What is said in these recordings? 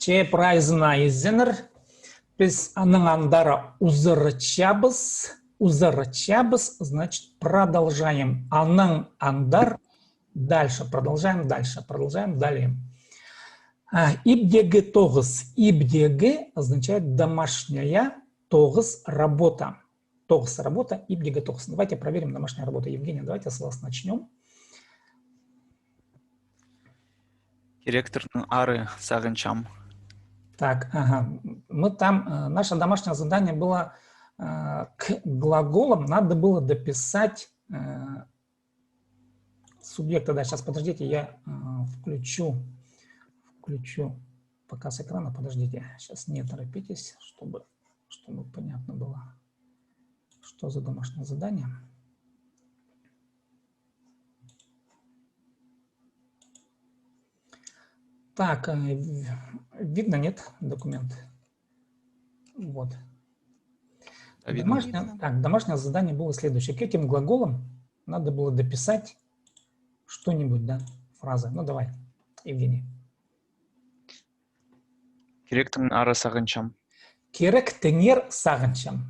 Че прайзнайзенер. Біз аның андара узырычабыз. Узырычабыз, значит, продолжаем. Аның андар. Дальше, продолжаем дальше. Продолжаем далее. Ибдеге тогыз. Ибдеге означает домашняя, тогыз работа. Тогыз работа, ибдеге тогыз. Давайте проверим домашняя работа. Евгения, давайте с вас начнем. Директорның ары сағынчам. Так, ага. Мы там, наше домашнее задание было к глаголам, надо было дописать субъекта. Да, сейчас, подождите, я включу показ экрана, подождите. Сейчас не торопитесь, чтобы понятно было, что за домашнее задание. Так, видно, нет, документ? Вот. Домашнее задание было следующее. К этим глаголам надо было дописать что-нибудь, да, фраза. Ну, давай, Евгений. Директорның ары сағынчам. Керектенер сағынчам.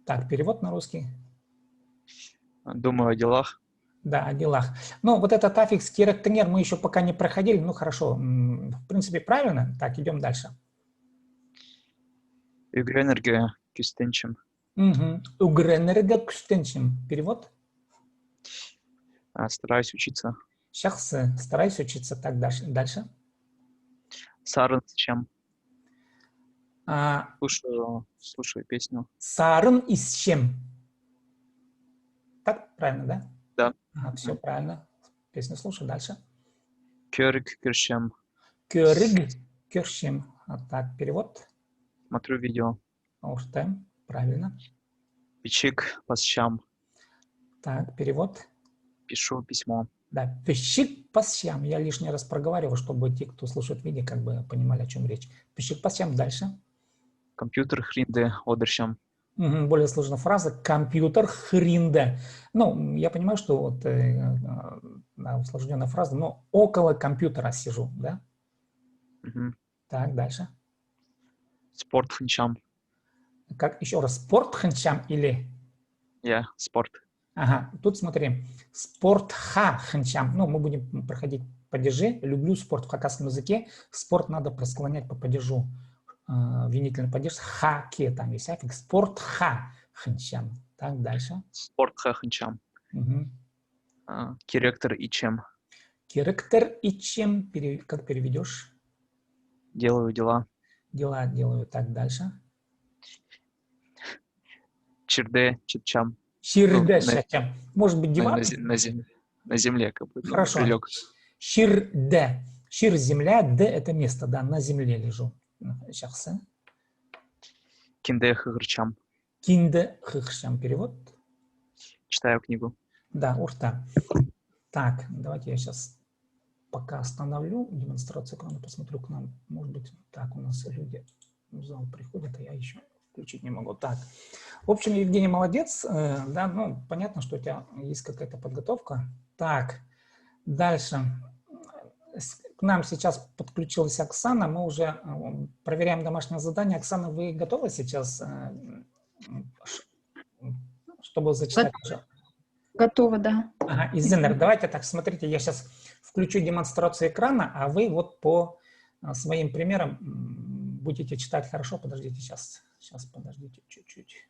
Так, перевод на русский. Думаю о делах. Да, о делах. Ну, вот этот аффикс керектенер мы еще пока не проходили. Ну, хорошо. В принципе, правильно. Так, идем дальше. Үгренерге күстенчим. Угренерге күстенчим. Перевод? Стараюсь учиться. Сейчас стараюсь учиться. Так, дальше. Сарын чем? Слушаю песню. Сарын из чем? Так, правильно, да? Да. Ага, все правильно. Песню слушай. Дальше. Körük körşem. Körük körşem. Так, перевод. Смотрю видео. Уж там, правильно. Пичик пасчам. Так, перевод. Пишу письмо. Да, пищик пасчам. Я лишний раз проговаривал, чтобы те, кто слушает видео, как бы понимали, о чем речь. Пищик пасчам. Дальше. Компьютер хринде одершам. Более сложная фраза. Компьютер хринде. Ну, я понимаю, что вот усложненная фраза, но около компьютера сижу, да? Так, дальше. Спорт хынчам. Как еще раз? Спорт хынчам или? Спорт. Ага, тут смотри. Спорт ха хынчам. Ну, мы будем проходить падежи. Люблю спорт в хакасском языке. Спорт надо просклонять по падежу. Винительный падеж. Хаке там есть аффикс. Спорт ха хынчам. Так, дальше. Спорт ха хынчам. Керектор и чем? Керектор и чем? Как переведешь? Делаю дела. Дела делаю. Так, дальше. Чирде читчам. Чирде читчам. Может быть, диван? На земле как бы. Хорошо. Прилег. Чирде. Чир земля, де это место, да, на земле лежу. Сейчас. Кинде хыгырчам. Кинде хыгырчам. Перевод? Читаю книгу. Да, урта. Так, давайте я сейчас пока остановлю демонстрацию экрана, посмотрю к нам. Может быть, так у нас люди в зал приходят, а я еще включить не могу. Так, в общем, Евгений молодец. Да, ну, понятно, что у тебя есть какая-то подготовка. Так, дальше. К нам сейчас подключилась Оксана. Мы уже проверяем домашнее задание. Оксана, вы готовы сейчас, чтобы зачитать? Готова, да. Ага, Изенер, давайте так, смотрите, я сейчас включу демонстрацию экрана, а вы вот по своим примерам будете читать хорошо. Подождите сейчас. Сейчас, подождите чуть-чуть.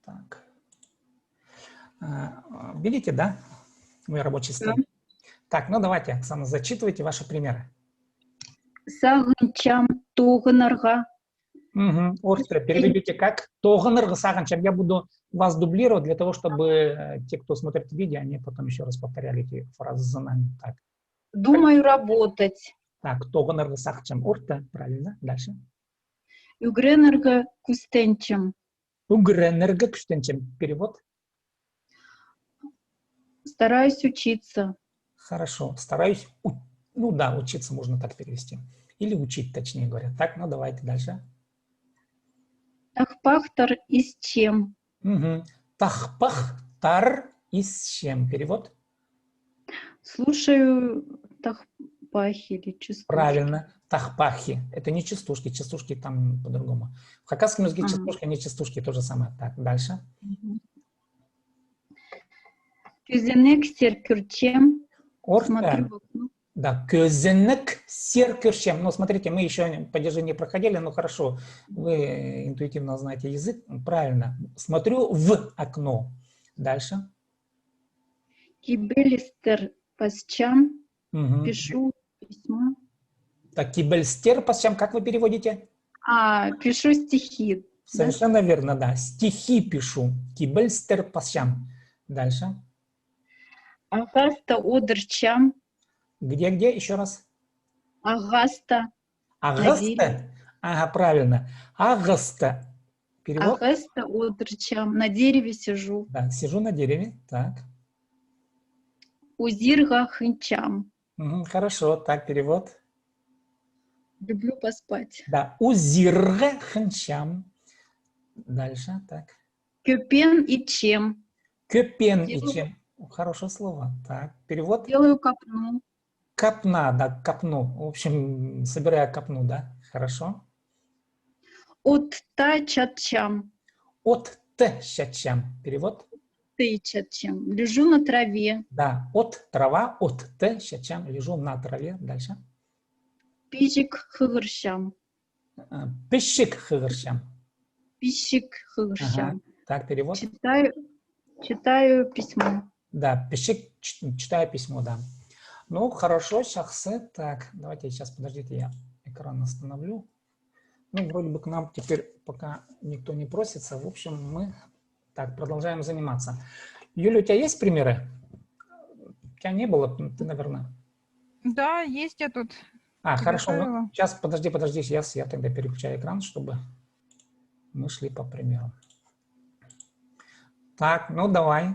Так. Видите, да? Мой рабочий стол. Да. Так, ну давайте, Оксана, зачитывайте ваши примеры. Сағынчам тоғынарға. Орыстро переведите как? Тоғынырғы сағынчам. Я буду вас дублировать для того, чтобы те, кто смотрит видео, они потом еще раз повторяли эти фразы за нами. Так. Думаю работать. Так, тоғынырғы сағынчам. Орта, правильно. Дальше. Угренерге күстенчим. Угренерге күстенчим. Перевод? Стараюсь учиться. Хорошо. Стараюсь. Ну да, учиться можно так перевести. Или учить, точнее говоря. Так, ну давайте дальше. Тахпахтар и с чем? Тахпахтар и с чем? Перевод? Слушаю тахпахи или частушки. Правильно. Тахпахи. Это не частушки. Частушки там по-другому. В хакасском языке Ага. частушка, не частушки, то же самое. Так, дальше. Көзенек серкюрчем. Смотрю Орта. в окно. Да, көзенек серкюрчем. Ну, смотрите, мы еще падежи не проходили, но хорошо. Вы интуитивно знаете язык. Правильно. Смотрю в окно. Дальше. Кибелистер пасчам. Угу. Пишу письма. Так, кибельстер, пасчам, как вы переводите? Пишу стихи. Да? Совершенно верно, да. Стихи пишу. Кибельстер, пасчам. Дальше. Агаста одерчам. Где? Еще раз. Агаста. Агаста? Ага, правильно. Агаста. Перевод? Агаста одерчам. На дереве сижу. Да, сижу на дереве. Так. Узирга хынчам. Угу, хорошо. Так, перевод. Люблю поспать. Да. Узирга ханчам. Дальше. Так. Кюпен и чем. Кепен и Делаю- чем? Хорошее слово. Так. Перевод? Делаю копну. Копна, да, копну. В общем, собирая копну, да. Хорошо. От та чатчам. От т щачам. Перевод? Ты чатчам. Лежу на траве. Да. От трава, от т щачам. Лежу на траве. Дальше. Пижик хыгырщам. Пищик хыгырщам. Пищик хыгырщам. Ага. Так, перевод? Читаю письмо. Да, пищик, читаю письмо, да. Ну, хорошо, шахсы. Так, давайте сейчас, подождите, я экран остановлю. Ну, вроде бы к нам теперь пока никто не просится. В общем, мы так продолжаем заниматься. Юля, у тебя есть примеры? У тебя не было, ты, наверное... Да, есть я тут. Хорошо. Ну, Приготовила. сейчас, подожди, сейчас я тогда переключаю экран, чтобы мы шли по примеру. Так, ну давай.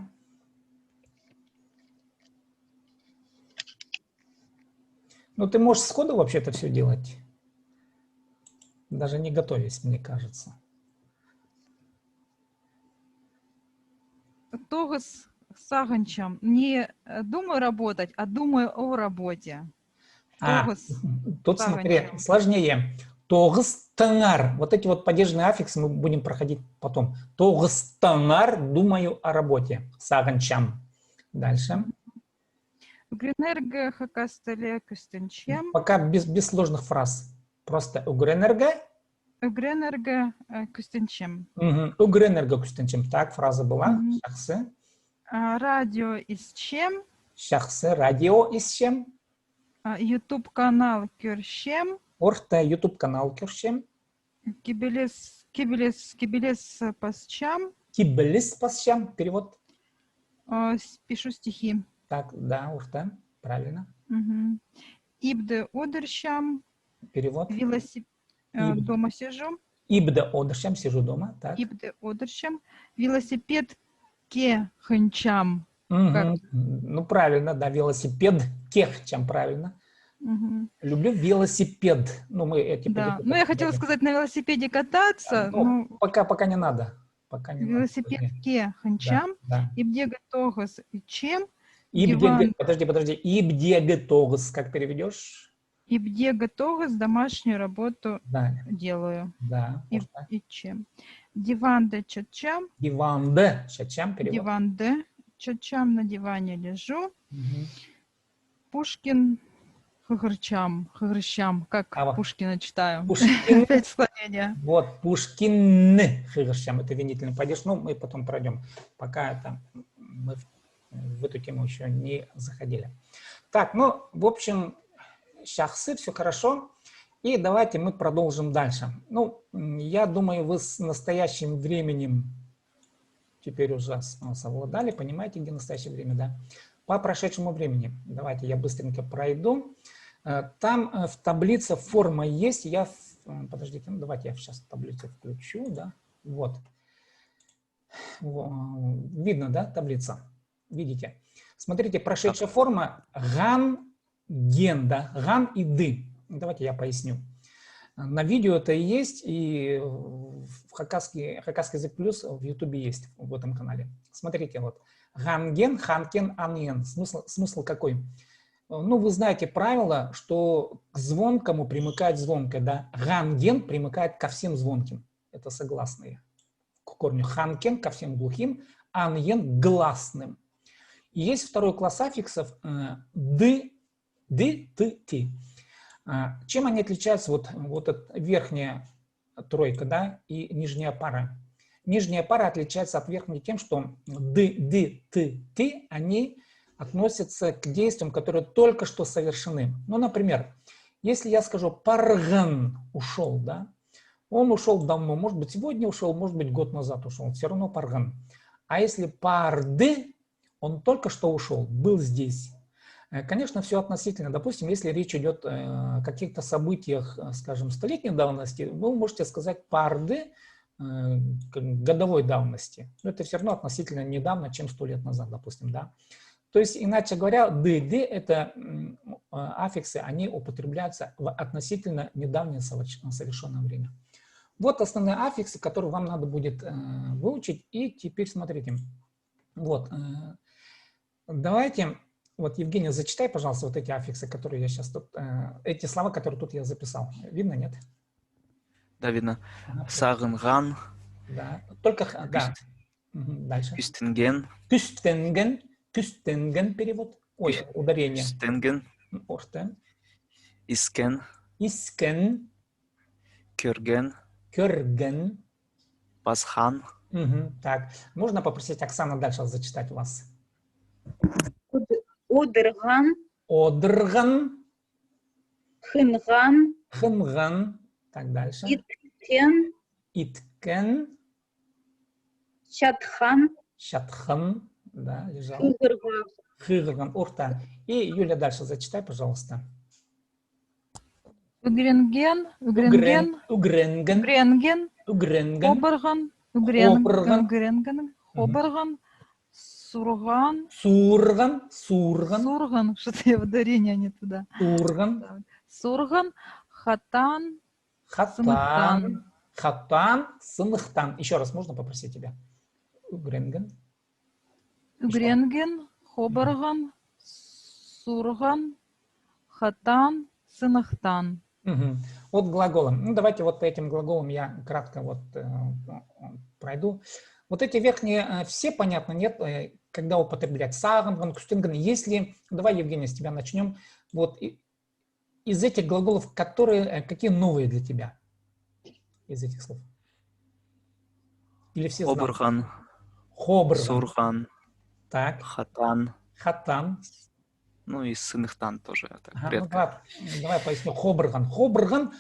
Ну, ты можешь сходу вообще это все делать, даже не готовясь, мне кажется. Тогас саганчам. Не думаю работать, а думаю о работе. Тогас Тут смотри, саганчам. сложнее. Тогыс тангар. Вот эти вот падежные аффиксы мы будем проходить потом. Тогыс тангар, думаю о работе. Саганчам. Дальше. Гринерга хакастеле костенчем. Пока без сложных фраз. Просто угренерга. Гринерга костенчем. Угренерга кустенчем. Так, фраза была. Мгм. Шахсы. Радио из чем? Шахсы. Радио из чем? YouTube канал Кюрщем. Орта YouTube канал Кюрщем. Кибелес пасчам. Киблис пасчам. Перевод. Пишу стихи. Так, да, орта. Правильно. Мгм. Ибде одерщам. Перевод. Дома сижу. Ибда одерщам. Сижу дома. Так. Ибде одерщам. Велосипед ке хынчам. Мгм. Как? Ну, правильно, да, велосипед кехчам, правильно. Мгм. Люблю велосипед. Ну, мы эти... Да. Ну, я хотела сказать на велосипеде кататься, Ну, но пока не надо. Пока не надо. велосипед ке хынчам. Да. И где готовас и чем? Ибде, Диван. подожди. Ибде готовс, как переведешь? И где готовас домашнюю работу Да, делаю. да. И чем? Диванде чачам. Диванде, чачам, перевод. Диванде чачам, на диване лежу. Мгм. Пушкин хыгырчам, как А, Пушкина читаю. Пушкин. Опять склонение. Вот, Пушкин, хыгырщам, это винительный падеж. Ну, мы потом пройдем. Пока это мы в эту тему еще не заходили. Так, ну, в общем, шахсы, все хорошо. И давайте мы продолжим дальше. Ну, я думаю, вы с настоящим временем теперь уже совладали, понимаете, где настоящее время, да? По прошедшему времени. Давайте я быстренько пройду. Там в таблице форма есть. Подождите, ну давайте я сейчас таблицу включу, да? Вот. Видно, да, таблица? Видите? Смотрите, прошедшая форма ган, ген, да? Ган и ды. Давайте я поясню. На видео это и есть, и в Хакасский язык плюс в Ютубе есть, в этом канале. Смотрите, вот. Ганген, ханкен, анген. Смысл какой? Ну, вы знаете правило, что к звонкому примыкает звонкое, да? Ганген примыкает ко всем звонким. Это согласные. К корню ханкен, ко всем глухим, анген, гласным. И есть второй класс аффиксов ды, ды, ты, ти. Чем они отличаются? Вот эта верхняя тройка, да, и нижняя пара. Нижняя пара отличается от верхней тем, что ды, ды, ты, ти, они относятся к действиям, которые только что совершены. Ну, например, если я скажу «парган» ушел, да, он ушел давно, может быть, сегодня ушел, может быть, год назад ушел, все равно «парган». А если «парды», он только что ушел, был здесь. Конечно, все относительно. Допустим, если речь идет о каких-то событиях, скажем, столетней давности, вы можете сказать «парды», годовой давности. Но это все равно относительно недавно, чем 100 лет назад, допустим, да. То есть, иначе говоря, ды это аффиксы, они употребляются в относительно недавнее совершенное время. Вот основные аффиксы, которые вам надо будет выучить. И теперь смотрите. Вот. Давайте, вот, Евгения, зачитай, пожалуйста, вот эти аффиксы, которые я сейчас тут, эти слова, которые тут я записал. Видно, нет? Да, видно. Ага. Сагынган, Да, только, да. Дальше. Кюстенген, Küstengen, Küstengen перевод. Ой, ударение. Кюстенген, Орте. Искен, Isken, Кюрген, Körgen. Пасхан, Так, можно попросить Оксану дальше зачитать у вас? Одырган, Одрган, хынган, Хымган. Так, дальше. иткен, Itken, чатхан, Шатхан. Да, лежал. хыгырга, Хыгрган, Орта. И Юля дальше зачитай, пожалуйста. Угренген, Угренген, Угренген, Угренген, Угренген, Оберган, Оберган. Угренген, Оберган, Сурган, Сурган, Сурган, Сурган, что-то я ударение не туда. Сурган, Так. Сурган, Хатан, Хатан, Хатан, Сыныхтан. Еще раз можно попросить тебя? Угренген. Угренген, Хоберган, Сурган, Хатан, Сынахтан. Вот глаголом. Ну, давайте вот по этим глаголам я кратко вот пройду. Вот эти верхние все понятно, нет, когда употреблять саганган, кустинган. Если, давай, Евгений, с тебя начнем. Вот из этих глаголов, какие новые для тебя из этих слов? Или все знают? Обурхан, Хобрган. Сурхан, Так. Хатан, Хатан. ну и Сыныхтан тоже. Так, Ага, ну, редко. давай поясню. Хобрган. Хобрган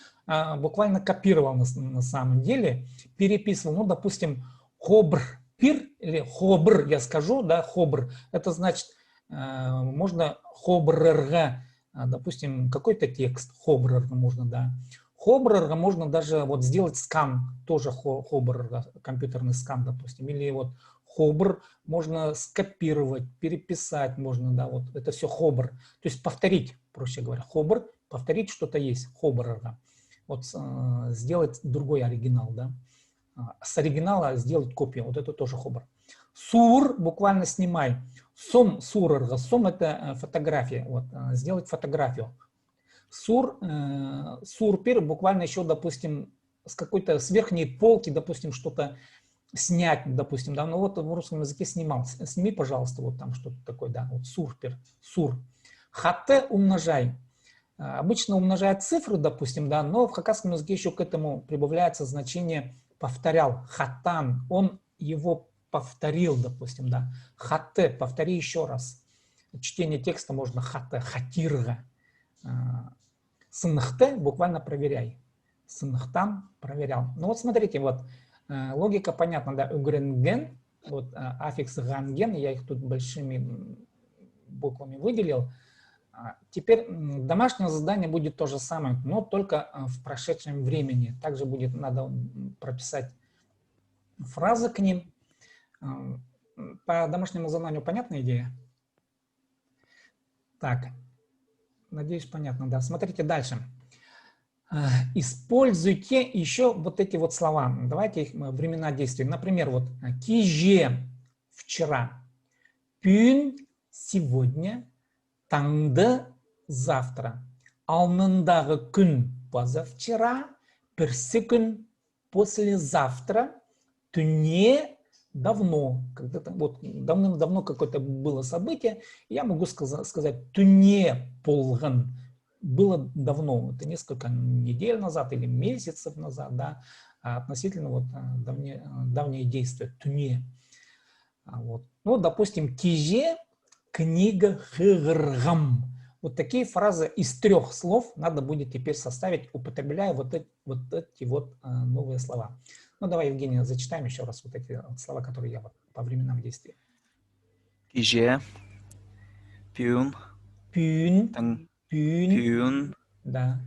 буквально копировал на самом деле, переписывал. Ну, допустим, хобр-пир или хобр, я скажу, да, хобр. Это значит, можно хобрерга, допустим, какой-то текст, хобрерга можно, да. Хобрерга можно даже вот сделать скан, тоже хобрерга, компьютерный скан, допустим, или вот хобр можно скопировать, переписать можно, да, вот это все хобр. То есть повторить, проще говоря, хобр, повторить что-то есть, хобрерга. Вот сделать другой оригинал, да. С оригинала сделать копию, вот это тоже хобр. Сур, буквально снимай. Сом, сурерга, сом это фотография, вот, сделать фотографию. Сур, сурпир, буквально еще, допустим, с верхней полки, допустим, что-то снять, допустим, да, ну вот в русском языке снимал, сними, пожалуйста, вот там что-то такое, да, вот сурпир, сур. Хатте умножай. Обычно умножает цифры, допустим, да, но в хакасском языке еще к этому прибавляется значение повторял, хатан, он его повторил, допустим, да, хатте, повтори еще раз. Чтение текста можно хатте, хатирга. Сынхте буквально проверяй. Сынхтан проверял. Ну вот смотрите, вот логика понятна, да, угренген, вот аффикс ганген, я их тут большими буквами выделил. Теперь домашнее задание будет то же самое, но только в прошедшем времени. Также будет надо прописать фразы к ним. По домашнему заданию понятна идея? Так, надеюсь, понятно, да. Смотрите дальше. Используйте еще вот эти вот слова. Давайте их времена действия. Например, вот киже вчера, Пюн сегодня, таңды завтра. Алдындағы күн позавчера, перси күн послезавтра, түне давно. Когда-то вот давным-давно какое-то было событие, я могу сказать түне болған. Было давно, это несколько недель назад или месяцев назад, да, относительно вот давние действия, түне. Вот. Ну, допустим, кеже, книга, хыргам. Вот такие фразы из 3 слов надо будет теперь составить, употребляя вот эти новые слова. Ну, давай, Евгения, зачитаем еще раз вот эти слова, которые я вот по временам действия. Кеже, пюн, Пюн, тан, пюн, пюн, да,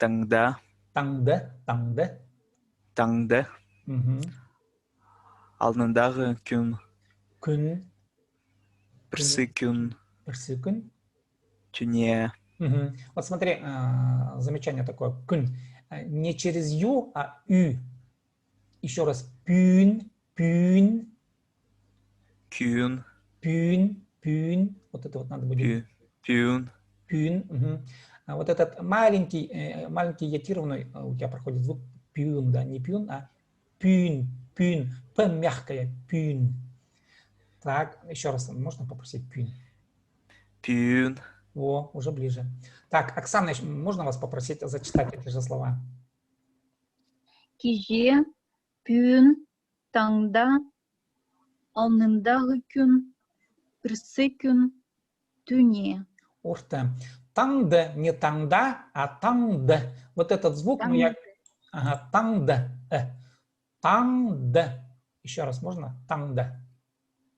таңда, таңды, таңды, угу. алдындағы күн, Күн, бірсі күн, перси күн. түне, Угу. Вот смотри, замечание такое, күн. Не через ю, а ю. Еще раз, пюн, пюн, күн, пюн, пюн. Вот это вот надо будет. пюн, Пюн. Угу. А вот этот маленький ятированный у тебя проходит звук пюн, да, не пюн, а пюн, пюн. П мягкая, пюн. Так, еще раз, можно попросить пюн? пюн, О, уже ближе. Так, Оксана, можно вас попросить зачитать эти же слова? Кеже, пюн, таңда, алдындағы күн, перси күн, түне. Урта. Таңды, не таңда, а таңды. Вот этот звук, ну я... Ага, таңды. Таңды. Еще раз можно? Таңды.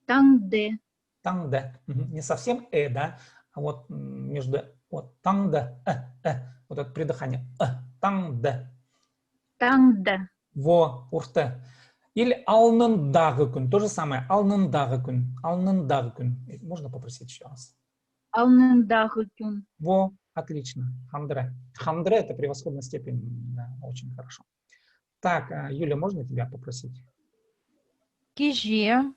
Таңды, Таңды. Мгм. Не совсем да, а вот между вот таңды, вот это придыхание. Таңды. таңда, Во, урта. Или алдындағы күн. То же самое. Алдындағы күн. Алдындағы күн. Можно попросить еще раз? алдындағы күн. Во, отлично. Хандре. Хандре — это превосходная степень. Да, очень хорошо. Так, Юля, можно тебя попросить? Кеже,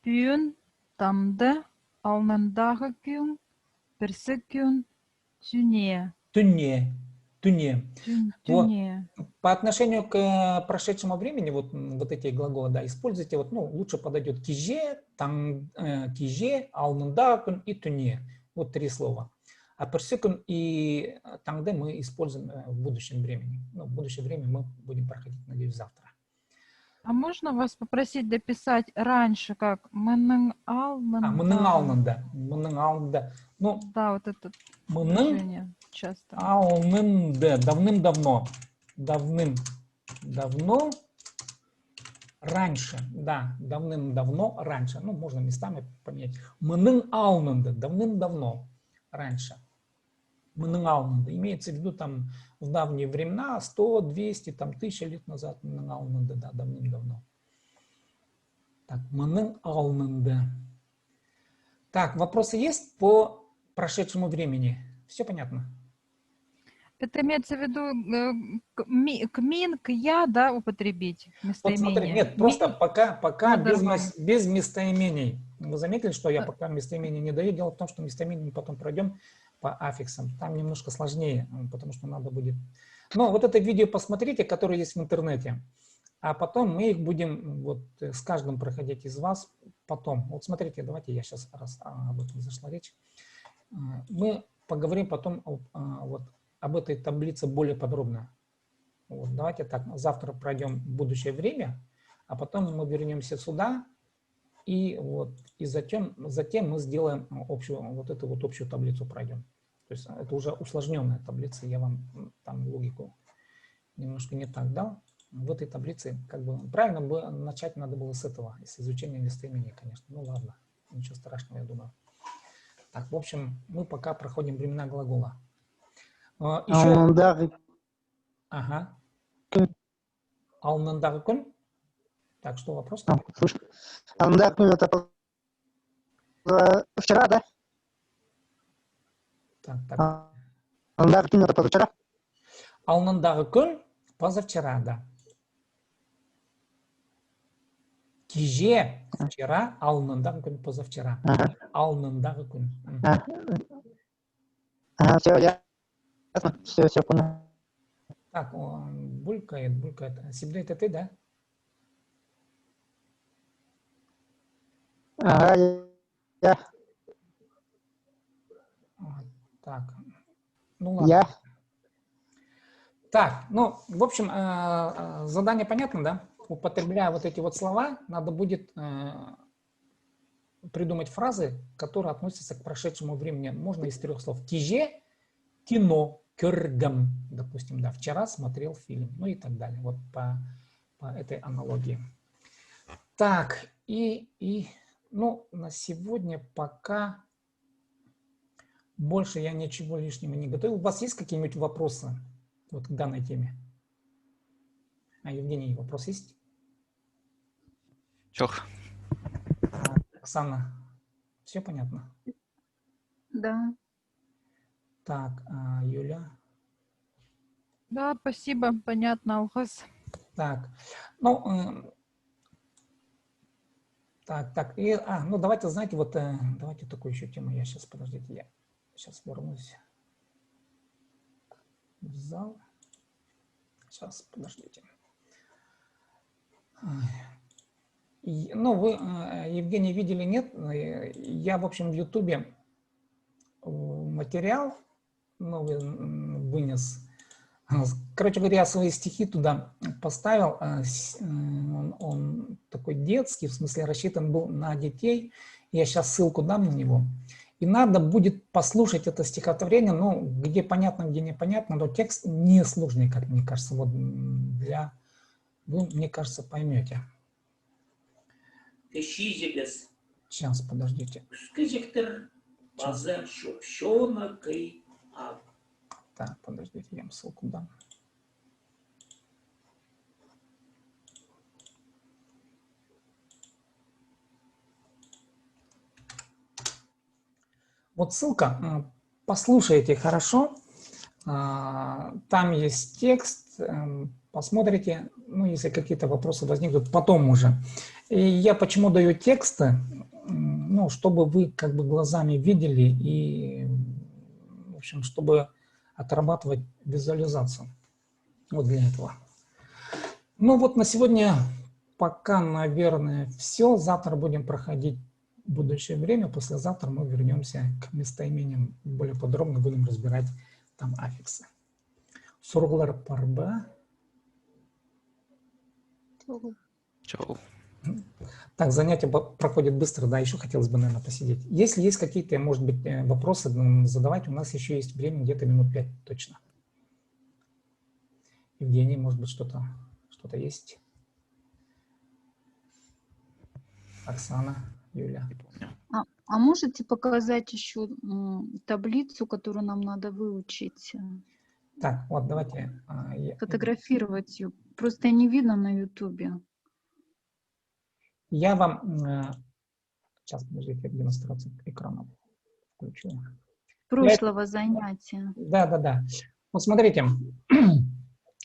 пюн, таңды, алдындағы күн, бірсі күн, түне. Түне. Түне. Вот. Түне. По отношению к прошедшему времени, вот эти глаголы, да, используйте, вот, ну, лучше подойдет кеже, кеже, алдындағы күн и түне. Вот 3 слова. А перси күн и таңды мы используем в будущем времени. Ну, в будущее время мы будем проходить, надеюсь, завтра. А можно вас попросить дописать раньше, как мының алдындағы? Мының алдында. Ну, Да, вот это мының движение часто. алдында. Давным-давно. Давным-давно раньше. Да, давным-давно раньше. Ну, можно местами поменять. Мының алдында. Давным-давно раньше. Мының алдында. Имеется в виду там в давние времена, 100, 200, там 1000 лет назад. Мының алдында, да, давным-давно. Так, мының алдында. Так, вопросы есть по прошедшему времени? Все понятно? Это имеется в виду к мин, к я, да, употребить Вот местоимение? смотри, нет, просто пока Надо без местоимений. Вы заметили, что я пока местоимений не даю? Дело в том, что местоимения мы потом пройдем по аффиксам. Там немножко сложнее, потому что надо будет... Но вот это видео посмотрите, которое есть в интернете. А потом мы их будем вот с каждым проходить из вас потом. Вот смотрите, давайте я сейчас, раз об этом зашла речь, мы поговорим потом вот об этой таблице более подробно. Вот, давайте так, завтра пройдем будущее время, а потом мы вернемся сюда, и затем мы сделаем общую таблицу пройдем. То есть это уже усложненная таблица, я вам там логику немножко не так дал. В этой таблице, как бы, правильно бы начать надо было с этого, с изучения местоимений, конечно. Ну ладно, ничего страшного, я думаю. Так, в общем, мы пока проходим времена глагола. Еще... Ага. Алдындағы күн. Так, что вопрос? Слушай, алдындағы күн это вчера, да? Так. Алдындағы күн это позавчера? Алдындағы күн позавчера, да. Кеже вчера, алдындағы күн позавчера. Ага. Алдындағы күн. Все, ясно. Все понял. Так, он булькает. Сибли, это ты, да? Ага, я. Так, ну ладно. Я. Так, ну, в общем, задание понятно, да? Употребляя вот эти вот слова, надо будет придумать фразы, которые относятся к прошедшему времени. Можно из 3 слов. Тиже, кино, кёргам, допустим, да, вчера смотрел фильм, ну и так далее. Вот по этой аналогии. Так, ну, на сегодня пока больше я ничего лишнего не готовил. У вас есть какие-нибудь вопросы вот к данной теме? Евгений, вопрос есть? Чох. Оксана, все понятно? Да. Так, Юля. Да, спасибо, понятно, Алхас. Так, ну, так, ну давайте, знаете, вот, давайте такую еще тему, я сейчас, подождите, я сейчас вернусь в зал. Сейчас, подождите. Ну, вы, Евгений, видели, нет? Я, в общем, в Ютубе материал новый вынес. Короче говоря, я свои стихи туда поставил. Он такой детский, в смысле рассчитан был на детей. Я сейчас ссылку дам на него. И надо будет послушать это стихотворение, ну, где понятно, где непонятно, но текст несложный, как мне кажется. Вот вы, мне кажется, поймете. Сейчас, подождите. Так, подождите, я вам ссылку дам. Вот ссылка, послушайте хорошо, там есть текст, посмотрите, ну, если какие-то вопросы возникнут, потом уже. И я почему даю тексты, ну, чтобы вы как бы глазами видели и, в общем, чтобы отрабатывать визуализацию. Вот для этого. Ну, вот на сегодня пока, наверное, все. Завтра будем проходить будущее время. Послезавтра мы вернемся к местоимениям. Более подробно будем разбирать там аффиксы. Сурглар парба. Чоу. Так, занятие проходит быстро, да, еще хотелось бы, наверное, посидеть. Если есть какие-то, может быть, вопросы, задавать, у нас еще есть время, где-то минут 5 точно. Евгений, может быть, что-то есть? Оксана, Юля. А можете показать еще таблицу, которую нам надо выучить? Так, вот давайте. Фотографировать ее. Просто не видно на Ютубе. Я вам... Сейчас, подождите, демонстрацию экрана включу. Прошлого занятия. Да. Вот смотрите,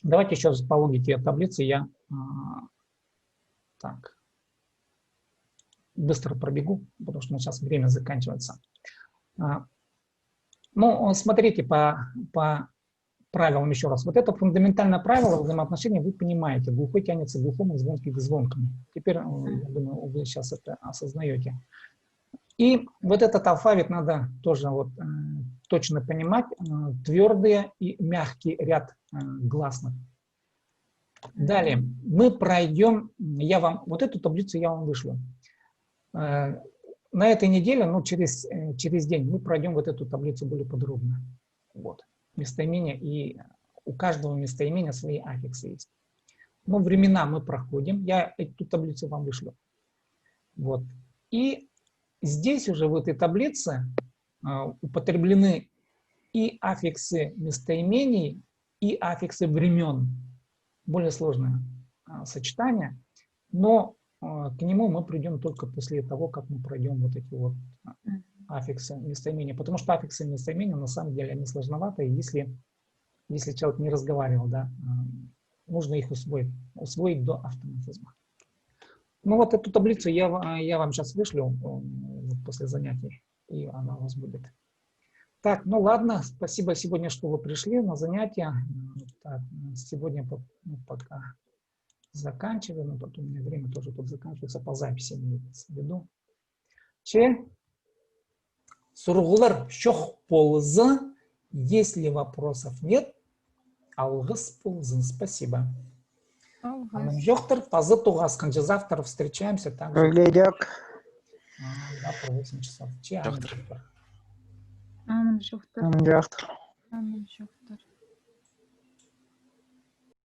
давайте еще по логике таблицы я так быстро пробегу, потому что сейчас время заканчивается. Ну, смотрите по правилам еще раз. Вот это фундаментальное правило взаимоотношений вы понимаете. Глухой тянется к глухому, звонкий к звонкому. Теперь, я думаю, вы сейчас это осознаете. И вот этот алфавит надо тоже вот точно понимать. Твердый и мягкий ряд гласных. Далее мы пройдем, вот эту таблицу я вам вышлю. На этой неделе, ну, через день мы пройдем вот эту таблицу более подробно. Вот. Местоимения, и у каждого местоимения свои аффиксы есть. Но времена мы проходим. Я эту таблицу вам вышлю. Вот. И здесь уже в этой таблице употреблены и аффиксы местоимений, и аффиксы времен. Более сложное сочетание. Но к нему мы придем только после того, как мы пройдем вот эти вот аффиксы местоимения. Потому что аффиксы местоимения на самом деле они сложноватые. Если человек не разговаривал, да, нужно их усвоить до автоматизма. Ну вот эту таблицу я вам сейчас вышлю вот после занятий, и она у вас будет. Так, ну ладно, спасибо сегодня, что вы пришли на занятия. Так, сегодня пока заканчиваем, но потом у меня время тоже тут заканчивается по записи, имеется в виду. Че? Сургулар шох ползы. Если вопросов нет, алгыс ползын. Спасибо. Жоқтар, тазы туғасқан. Завтра встречаемся также. Выглядек. Завтра в 8 часов. Че, Амин Жоқтар? Амин Жоқтар. Амин Жоқтар. Амин Жоқтар.